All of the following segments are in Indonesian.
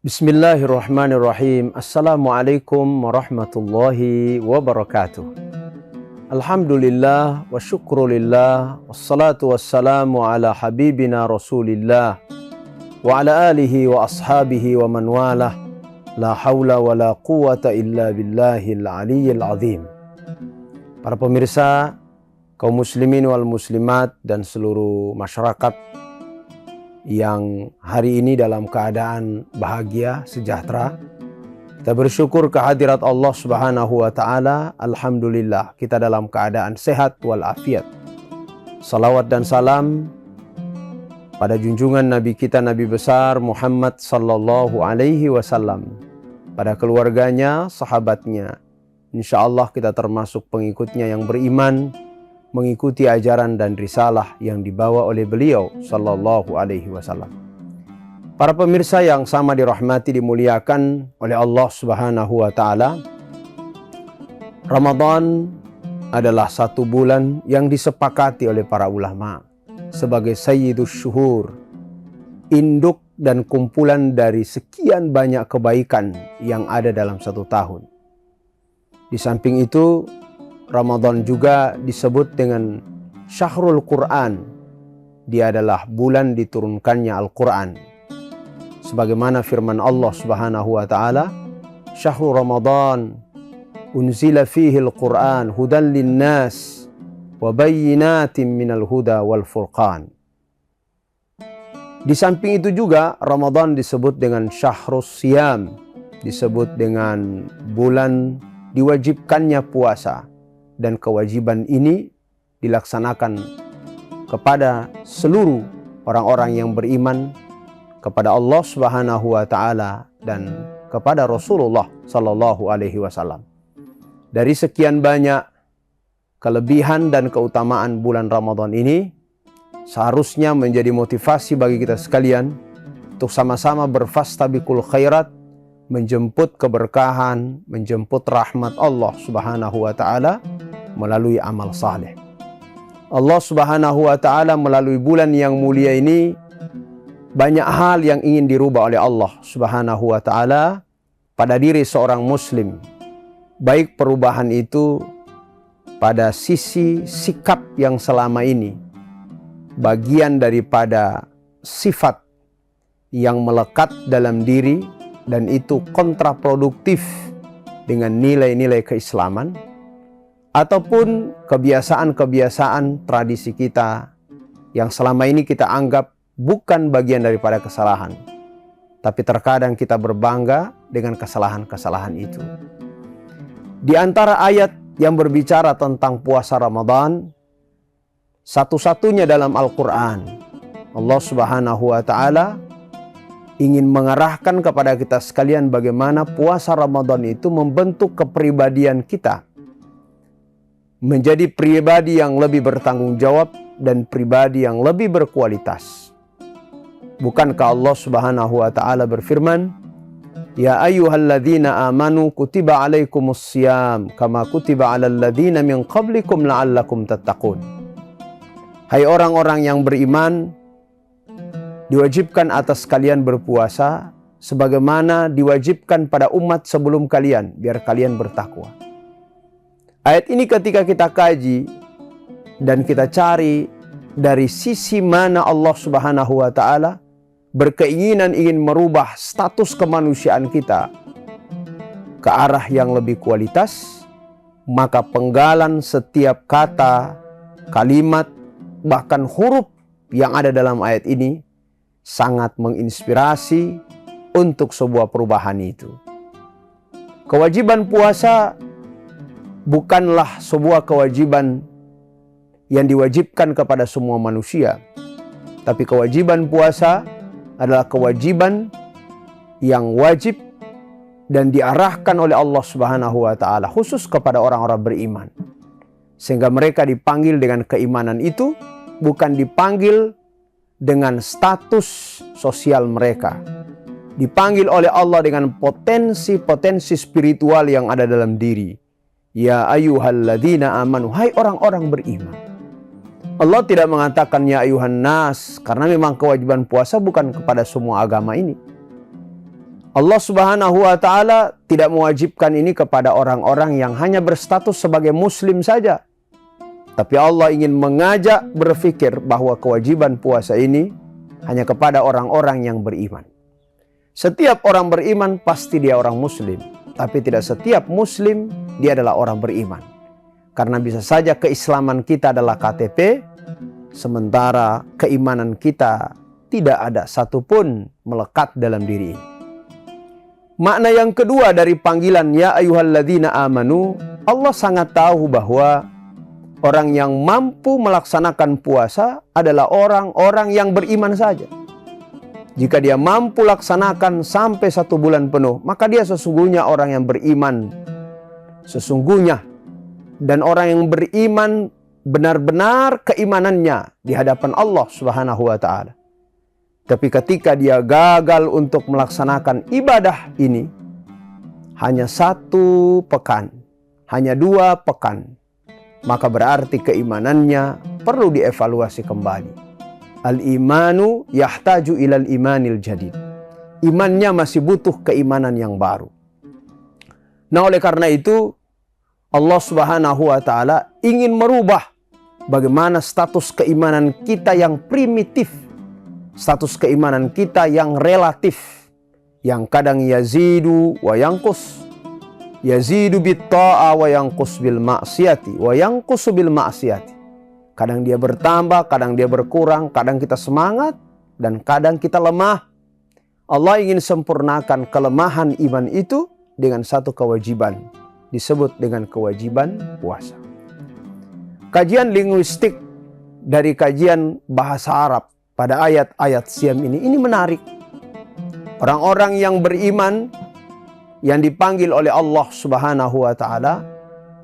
Bismillahirrahmanirrahim. Assalamualaikum warahmatullahi wabarakatuh. Alhamdulillah wa syukrulillah wassalatu wassalamu ala habibina rasulillah wa ala alihi wa ashabihi wa man walah. La hawla wa la quwata illa billahil aliyyil azim. Para pemirsa, kaum muslimin wal muslimat dan seluruh masyarakat yang hari ini dalam keadaan bahagia, sejahtera, kita bersyukur kehadirat Allah Subhanahu wa Ta'ala. Alhamdulillah, kita dalam keadaan sehat walafiat. Salawat dan salam pada junjungan Nabi kita, Nabi besar Muhammad sallallahu alaihi wasallam, pada keluarganya, sahabatnya. Insya Allah kita termasuk pengikutnya yang beriman, mengikuti ajaran dan risalah yang dibawa oleh beliau sallallahu alaihi wasallam. Para pemirsa yang sama dirahmati, dimuliakan oleh Allah Subhanahu wa Ta'ala, Ramadan adalah satu bulan yang disepakati oleh para ulama sebagai sayyidus syuhur, induk dan kumpulan dari sekian banyak kebaikan yang ada dalam satu tahun. Di samping itu, Ramadan juga disebut dengan Syahrul Quran. Dia adalah bulan diturunkannya Al-Quran. Sebagaimana firman Allah Subhanahu wa Ta'ala, Syahrul Ramadan unzila fihi Al-Quran hudan linnas wa bayyinatin minal huda wal furqan. Di samping itu juga Ramadan disebut dengan Syahrus Siyam, disebut dengan bulan diwajibkannya puasa. Dan kewajiban ini dilaksanakan kepada seluruh orang-orang yang beriman kepada Allah Subhanahu wa Ta'ala dan kepada Rasulullah sallallahu alaihi wasallam. Dari sekian banyak kelebihan dan keutamaan bulan Ramadan ini, seharusnya menjadi motivasi bagi kita sekalian untuk sama-sama berfastabiqul khairat, menjemput keberkahan, menjemput rahmat Allah Subhanahu wa Ta'ala melalui amal saleh. Allah Subhanahu wa Ta'ala melalui bulan yang mulia ini, banyak hal yang ingin dirubah oleh Allah Subhanahu wa Ta'ala pada diri seorang muslim. Baik perubahan itu pada sisi sikap yang selama ini bagian daripada sifat yang melekat dalam diri dan itu kontraproduktif dengan nilai-nilai keislaman, ataupun kebiasaan-kebiasaan tradisi kita yang selama ini kita anggap bukan bagian daripada kesalahan, tapi terkadang kita berbangga dengan kesalahan-kesalahan itu. Di antara ayat yang berbicara tentang puasa Ramadan, satu-satunya dalam Al-Quran, Allah Subhanahu wa Ta'ala ingin mengarahkan kepada kita sekalian bagaimana puasa Ramadan itu membentuk kepribadian kita menjadi pribadi yang lebih bertanggung jawab dan pribadi yang lebih berkualitas. Bukankah Allah Subhanahu wa Ta'ala berfirman, Ya ayyuhalladzina amanu kutiba alaikumussyam kama kutiba alal ladzina min qablikum la'allakum tattaqun. Hai orang-orang yang beriman, diwajibkan atas kalian berpuasa sebagaimana diwajibkan pada umat sebelum kalian, biar kalian bertakwa. Ayat ini ketika kita kaji dan kita cari dari sisi mana Allah Subhanahu wa Ta'ala berkeinginan ingin merubah status kemanusiaan kita ke arah yang lebih kualitas, maka penggalan setiap kata, kalimat, bahkan huruf yang ada dalam ayat ini sangat menginspirasi untuk sebuah perubahan itu. Kewajiban puasa bukanlah sebuah kewajiban yang diwajibkan kepada semua manusia, tapi kewajiban puasa adalah kewajiban yang wajib dan diarahkan oleh Allah Subhanahu wa Ta'ala khusus kepada orang-orang beriman, sehingga mereka dipanggil dengan keimanan itu, bukan dipanggil dengan status sosial mereka, dipanggil oleh Allah dengan potensi-potensi spiritual yang ada dalam diri. Ya ayyuhalladzina amanu, hai orang-orang beriman. Allah tidak mengatakan ya ayuhan nas, karena memang kewajiban puasa bukan kepada semua agama ini. Allah Subhanahu wa Ta'ala tidak mewajibkan ini kepada orang-orang yang hanya berstatus sebagai muslim saja. Tapi Allah ingin mengajak berpikir bahwa kewajiban puasa ini hanya kepada orang-orang yang beriman. Setiap orang beriman pasti dia orang muslim. Tapi tidak setiap muslim dia adalah orang beriman. Karena bisa saja keislaman kita adalah KTP, sementara keimanan kita tidak ada satupun melekat dalam diri ini. Makna yang kedua dari panggilan ya ayyuhalladzina amanu, Allah sangat tahu bahwa orang yang mampu melaksanakan puasa adalah orang-orang yang beriman saja. Jika dia mampu laksanakan sampai 1 bulan penuh, maka dia sesungguhnya orang yang beriman. Sesungguhnya. Dan orang yang beriman benar-benar keimanannya di hadapan Allah Subhanahu wa Ta'ala. Tapi ketika dia gagal untuk melaksanakan ibadah ini, hanya 1 pekan, hanya 2 pekan, maka berarti keimanannya perlu dievaluasi kembali. Al-imanu yahtaju ilal imanil jadid. Imannya masih butuh keimanan yang baru. Nah, oleh karena itu, Allah Subhanahu wa Ta'ala ingin merubah bagaimana status keimanan kita yang primitif, status keimanan kita yang relatif, yang kadang yazidu wa yanqus, yazidu bit ta'a wa yanqus bil ma'siyati wa yanqusu bil ma'siyati. Kadang dia bertambah, kadang dia berkurang, kadang kita semangat dan kadang kita lemah. Allah ingin sempurnakan kelemahan iman itu dengan 1 kewajiban, disebut dengan kewajiban puasa. Kajian linguistik dari kajian bahasa Arab pada ayat-ayat siam ini menarik. Orang-orang yang beriman yang dipanggil oleh Allah Subhanahu wa Ta'ala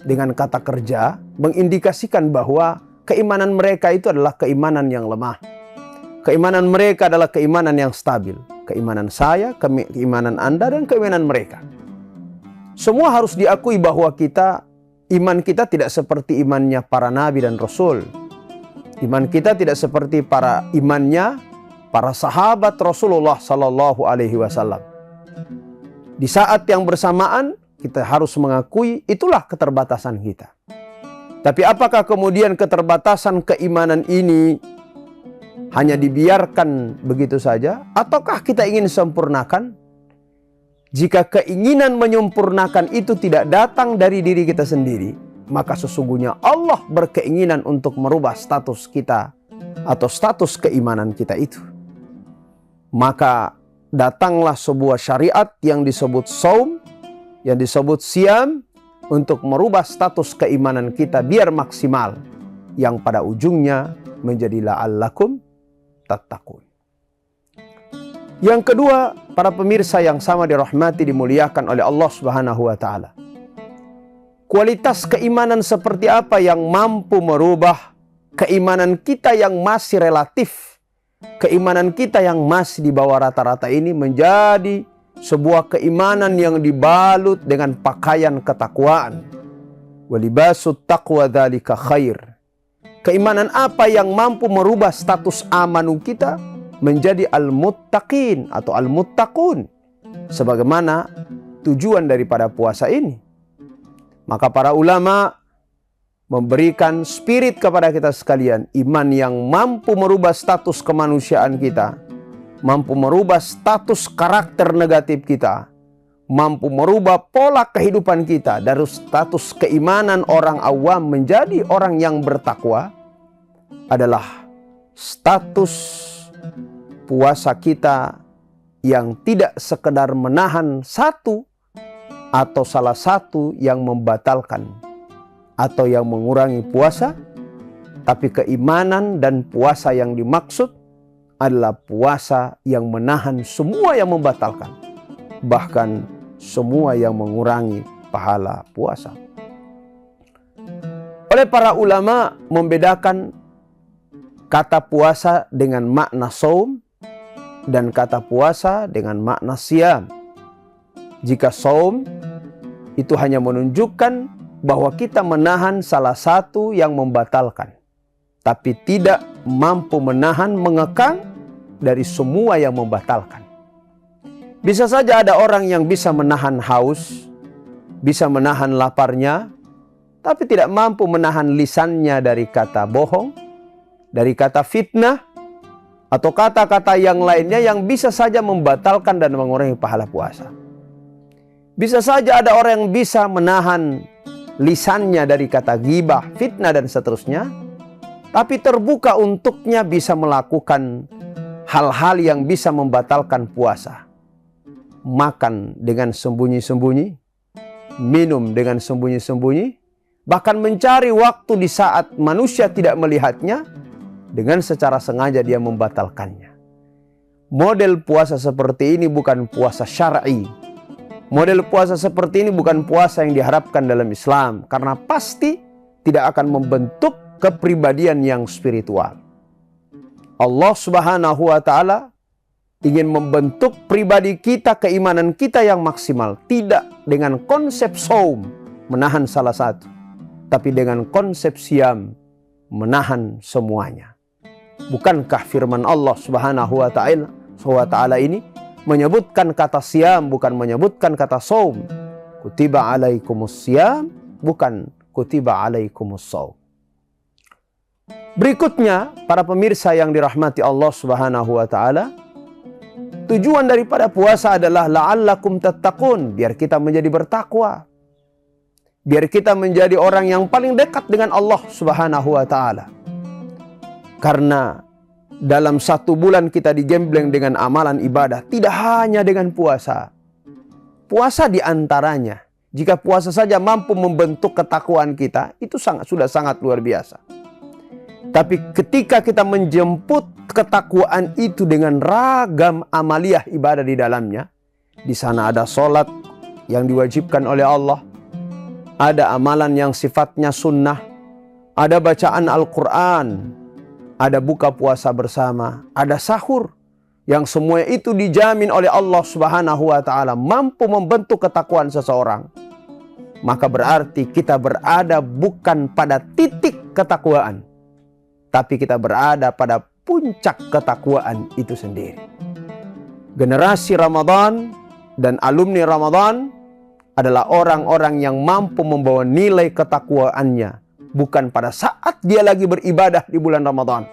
dengan kata kerja mengindikasikan bahwa keimanan mereka itu adalah keimanan yang lemah. Keimanan mereka adalah keimanan yang stabil. Keimanan saya, keimanan Anda, dan keimanan mereka. Semua harus diakui bahwa iman kita tidak seperti imannya para nabi dan rasul. Iman kita tidak seperti imannya para sahabat Rasulullah Sallallahu Alaihi Wasallam. Di saat yang bersamaan kita harus mengakui itulah keterbatasan kita. Tapi apakah kemudian keterbatasan keimanan ini hanya dibiarkan begitu saja? Ataukah kita ingin sempurnakan? Jika keinginan menyempurnakan itu tidak datang dari diri kita sendiri, maka sesungguhnya Allah berkeinginan untuk merubah status kita atau status keimanan kita itu. Maka datanglah sebuah syariat yang disebut saum, yang disebut siam, untuk merubah status keimanan kita biar maksimal, yang pada ujungnya menjadi la'allakum tattaqun. Yang kedua, para pemirsa yang sama dirahmati dimuliakan oleh Allah Subhanahu wa Ta'ala. Kualitas keimanan seperti apa yang mampu merubah keimanan kita yang masih relatif, keimanan kita yang masih di bawah rata-rata ini menjadi sebuah keimanan yang dibalut dengan pakaian ketakwaan. Walibasut taqwa dzalika khair. Keimanan apa yang mampu merubah status amanu kita menjadi al-muttaqin atau al-muttaqun, sebagaimana tujuan daripada puasa ini. Maka para ulama memberikan spirit kepada kita sekalian, iman yang mampu merubah status kemanusiaan kita, mampu merubah status karakter negatif kita, mampu merubah pola kehidupan kita dari status keimanan orang awam menjadi orang yang bertakwa, adalah status puasa kita yang tidak sekedar menahan satu atau salah satu yang membatalkan atau yang mengurangi puasa, tapi keimanan dan puasa yang dimaksud adalah puasa yang menahan semua yang membatalkan, bahkan semua yang mengurangi pahala puasa. Oleh para ulama membedakan kata puasa dengan makna saum dan kata puasa dengan makna siam. Jika saum itu hanya menunjukkan bahwa kita menahan salah satu yang membatalkan, tapi tidak mampu menahan, mengekang dari semua yang membatalkan. Bisa saja ada orang yang bisa menahan haus, bisa menahan laparnya, tapi tidak mampu menahan lisannya dari kata bohong, dari kata fitnah, atau kata-kata yang lainnya yang bisa saja membatalkan dan mengurangi pahala puasa. Bisa saja ada orang yang bisa menahan lisannya dari kata ghibah, fitnah, dan seterusnya, tapi terbuka untuknya bisa melakukan hal-hal yang bisa membatalkan puasa. Makan dengan sembunyi-sembunyi, minum dengan sembunyi-sembunyi, bahkan mencari waktu di saat manusia tidak melihatnya, dengan secara sengaja dia membatalkannya. Model puasa seperti ini bukan puasa syar'i. Model puasa seperti ini bukan puasa yang diharapkan dalam Islam, karena pasti tidak akan membentuk kepribadian yang spiritual. Allah Subhanahu wa Ta'ala ingin membentuk pribadi kita, keimanan kita yang maksimal, tidak dengan konsep saum, menahan salah satu, tapi dengan konsep siam, menahan semuanya. Bukankah firman Allah Subhanahu wa Ta'ala ini menyebutkan kata siam, bukan menyebutkan kata saum? Kutiba alaikumus siam, bukan kutiba alaikumus saum. Berikutnya, para pemirsa yang dirahmati Allah Subhanahu wa Ta'ala, tujuan daripada puasa adalah la'allakum tattaqun, biar kita menjadi bertakwa. Biar kita menjadi orang yang paling dekat dengan Allah Subhanahu wa Ta'ala. Karena dalam 1 bulan kita digembleng dengan amalan ibadah, tidak hanya dengan puasa. Puasa diantaranya. Jika puasa saja mampu membentuk ketakwaan kita, itu sudah sangat luar biasa. Tapi ketika kita menjemput ketakwaan itu dengan ragam amaliyah ibadah di dalamnya, di sana ada sholat yang diwajibkan oleh Allah, ada amalan yang sifatnya sunnah, ada bacaan Al-Quran, ada buka puasa bersama, ada sahur, yang semua itu dijamin oleh Allah Subhanahu wa Ta'ala mampu membentuk ketakwaan seseorang. Maka berarti kita berada bukan pada titik ketakwaan, tapi kita berada pada puncak ketakwaan itu sendiri. Generasi Ramadan dan alumni Ramadan adalah orang-orang yang mampu membawa nilai ketakwaannya, bukan pada saat dia lagi beribadah di bulan Ramadan,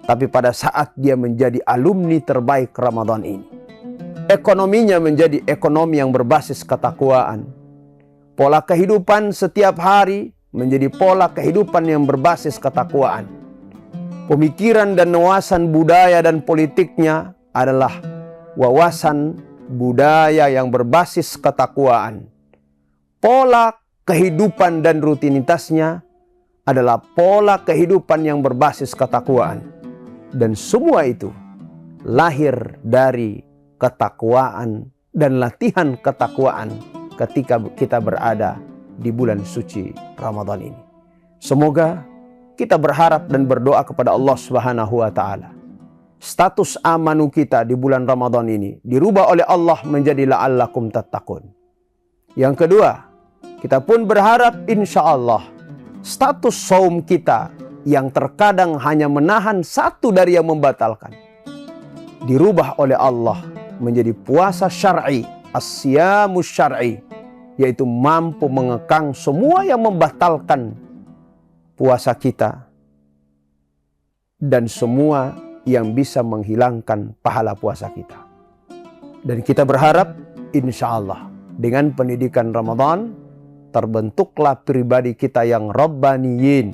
tapi pada saat dia menjadi alumni terbaik Ramadan ini. Ekonominya menjadi ekonomi yang berbasis ketakwaan. Pola kehidupan setiap hari menjadi pola kehidupan yang berbasis ketakwaan. Pemikiran dan wawasan budaya dan politiknya adalah wawasan budaya yang berbasis ketakwaan. Pola kehidupan dan rutinitasnya adalah pola kehidupan yang berbasis ketakwaan. Dan semua itu lahir dari ketakwaan dan latihan ketakwaan ketika kita berada di bulan suci Ramadan ini. Semoga kita berharap dan berdoa kepada Allah Subhanahu wa Ta'ala, status amanu kita di bulan Ramadan ini dirubah oleh Allah menjadi la'allakum tattaqun. Yang kedua, kita pun berharap insya Allah status saum kita yang terkadang hanya menahan satu dari yang membatalkan, dirubah oleh Allah menjadi puasa syar'i, as-siyamus syar'i, yaitu mampu mengekang semua yang membatalkan puasa kita dan semua yang bisa menghilangkan pahala puasa kita. Dan kita berharap insya Allah dengan pendidikan Ramadan terbentuklah pribadi kita yang rabbaniyin,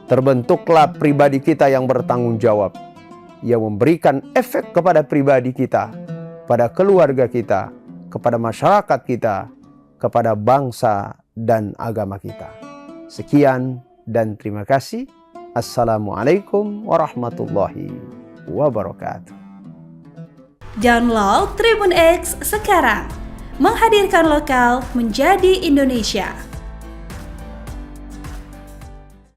terbentuklah pribadi kita yang bertanggung jawab, yang memberikan efek kepada pribadi kita, pada keluarga kita, kepada masyarakat kita, kepada bangsa dan agama kita. Sekian dan terima kasih. Assalamualaikum warahmatullahi wabarakatuh. Download Tribun X sekarang, menghadirkan lokal menjadi Indonesia.